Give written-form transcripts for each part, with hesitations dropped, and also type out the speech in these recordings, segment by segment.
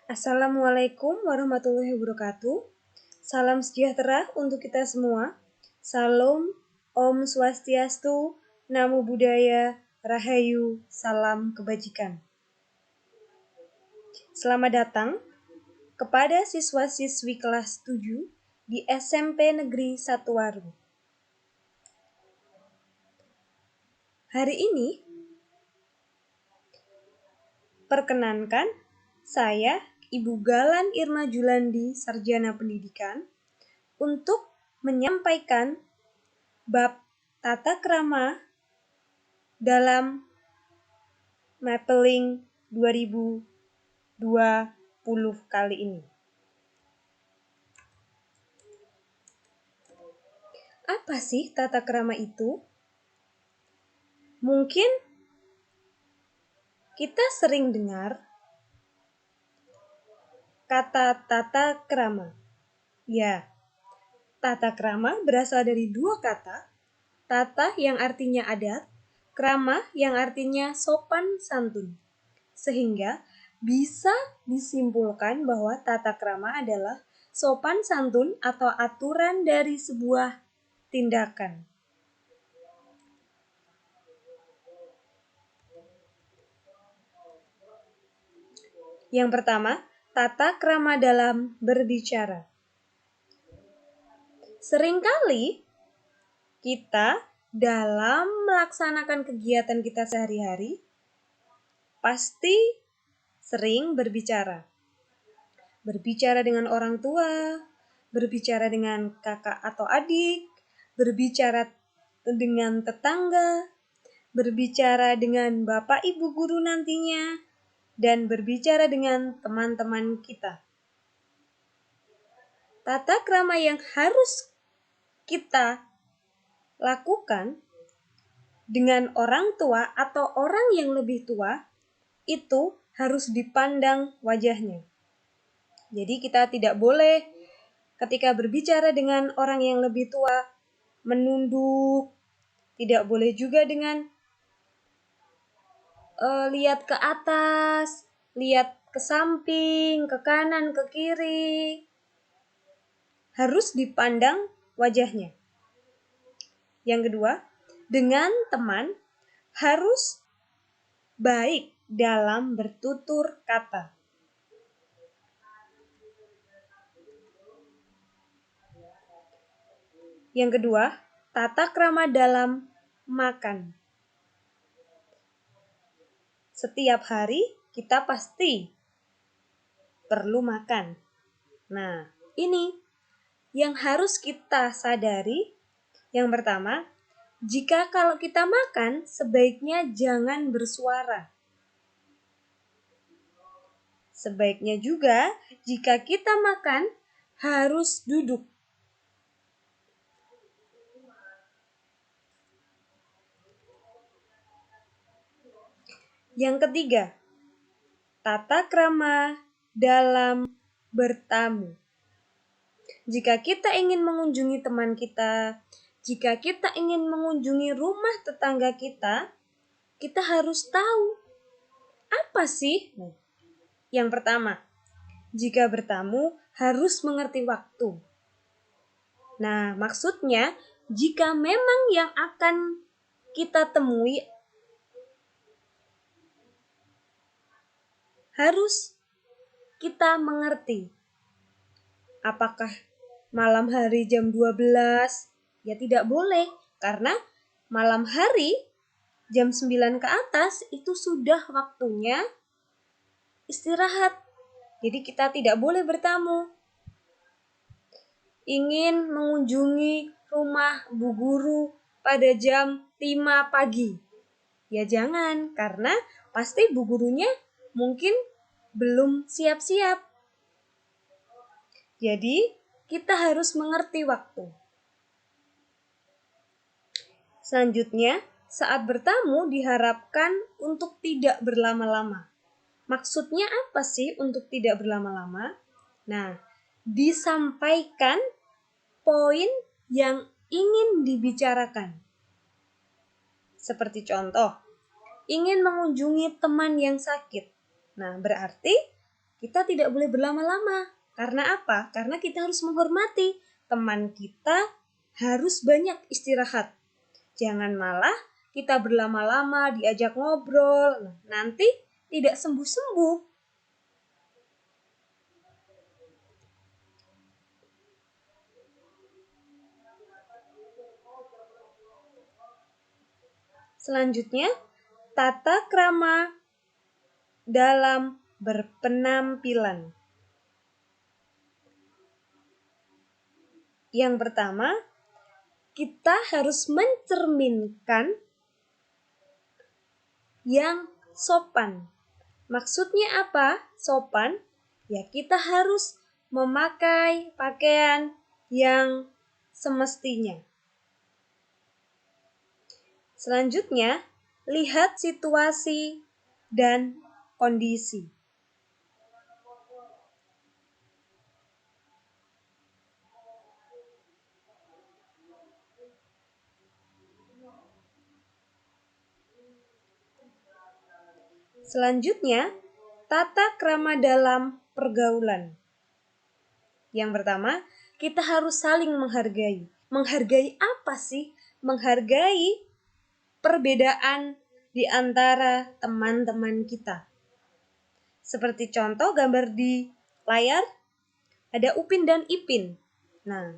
Assalamualaikum warahmatullahi wabarakatuh. Salam sejahtera untuk kita semua. Salam, Om Swastiastu, Namo Buddhaya, Rahayu, Salam Kebajikan. Selamat datang kepada siswa-siswi kelas 7 di SMP Negeri 1 Waru. Hari ini, perkenankan saya Ibu Galan Irma Julandi, Sarjana Pendidikan, untuk menyampaikan bab tata krama dalam Mapling 2020 kali ini. Apa sih tata krama itu? Mungkin kita sering dengar kata tata krama. Ya, tata krama berasal dari dua kata, tata yang artinya adat, krama yang artinya sopan santun. Sehingga bisa disimpulkan bahwa tata krama adalah sopan santun atau aturan dari sebuah tindakan. Yang pertama, tata krama dalam berbicara. Seringkali kita dalam melaksanakan kegiatan kita sehari-hari pasti sering berbicara. Berbicara dengan orang tua, berbicara dengan kakak atau adik, berbicara dengan tetangga, berbicara dengan bapak ibu guru nantinya, dan berbicara dengan teman-teman kita. Tata krama yang harus kita lakukan dengan orang tua atau orang yang lebih tua itu harus dipandang wajahnya. Jadi kita tidak boleh ketika berbicara dengan orang yang lebih tua menunduk, tidak boleh juga dengan lihat ke atas, lihat ke samping, ke kanan, ke kiri. Harus dipandang wajahnya. Yang kedua, dengan teman harus baik dalam bertutur kata. Yang kedua, tata krama dalam makan. Setiap hari kita pasti perlu makan. Nah, ini yang harus kita sadari. Yang pertama, jika kalau kita makan, sebaiknya jangan bersuara. Sebaiknya juga, jika kita makan, harus duduk. Yang ketiga, tata krama dalam bertamu. Jika kita ingin mengunjungi teman kita, jika kita ingin mengunjungi rumah tetangga kita harus tahu apa sih? Yang pertama, jika bertamu harus mengerti waktu. Nah, maksudnya jika memang yang akan kita temui harus kita mengerti. Apakah malam hari jam 12? Ya tidak boleh, karena malam hari jam 9 ke atas itu sudah waktunya istirahat. Jadi kita tidak boleh bertamu. Ingin mengunjungi rumah Bu Guru pada jam 5 pagi. Ya jangan, karena pasti Bu Gurunya mungkin belum siap-siap. Jadi, kita harus mengerti waktu. Selanjutnya, saat bertamu diharapkan untuk tidak berlama-lama. Maksudnya apa sih untuk tidak berlama-lama? Nah, disampaikan poin yang ingin dibicarakan. Seperti contoh, ingin mengunjungi teman yang sakit. Nah, berarti kita tidak boleh berlama-lama. Karena apa? Karena kita harus menghormati teman kita, harus banyak istirahat. Jangan malah kita berlama-lama diajak ngobrol. Nah, nanti tidak sembuh-sembuh. Selanjutnya, tata krama dalam berpenampilan. Yang pertama, kita harus mencerminkan yang sopan. Maksudnya apa? Sopan? Ya, kita harus memakai pakaian yang semestinya. Selanjutnya, lihat situasi dan kondisi. Selanjutnya, tata krama dalam pergaulan. Yang pertama, kita harus saling menghargai. Menghargai apa sih? Menghargai perbedaan di antara teman-teman kita. Seperti contoh gambar di layar, ada Upin dan Ipin. Nah,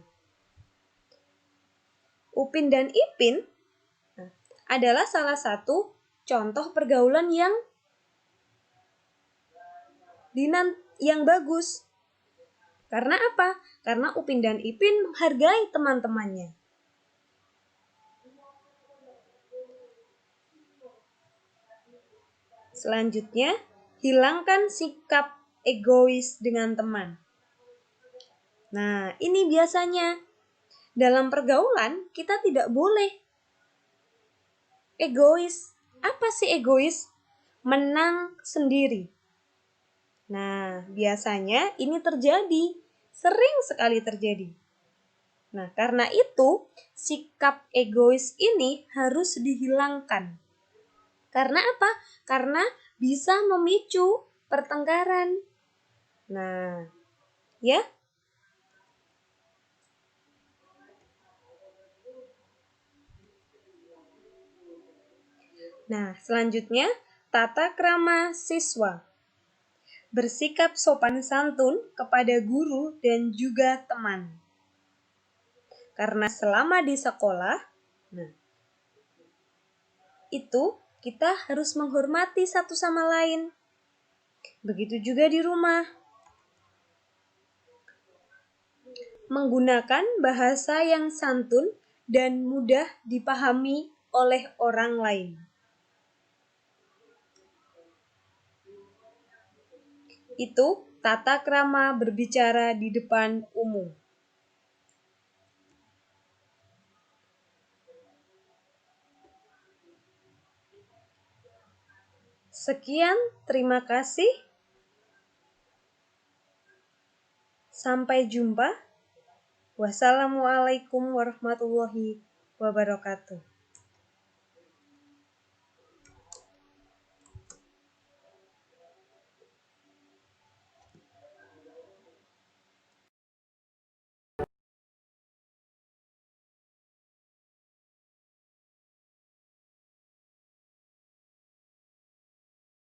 Upin dan Ipin adalah salah satu contoh pergaulan yang bagus. Karena apa? Karena Upin dan Ipin menghargai teman-temannya. Selanjutnya, hilangkan sikap egois dengan teman. Nah, ini biasanya dalam pergaulan kita tidak boleh egois. Apa sih egois? Menang sendiri. Nah, biasanya ini terjadi, sering sekali terjadi. Nah, karena itu sikap egois ini harus dihilangkan. Karena apa? Karena bisa memicu pertengkaran. Nah, ya. Nah, selanjutnya tata krama siswa. Bersikap sopan santun kepada guru dan juga teman. Karena selama di sekolah, nah, itu kita harus menghormati satu sama lain. Begitu juga di rumah. Menggunakan bahasa yang santun dan mudah dipahami oleh orang lain. Itu tata krama berbicara di depan umum. Sekian, terima kasih. Sampai jumpa. Wassalamualaikum warahmatullahi wabarakatuh.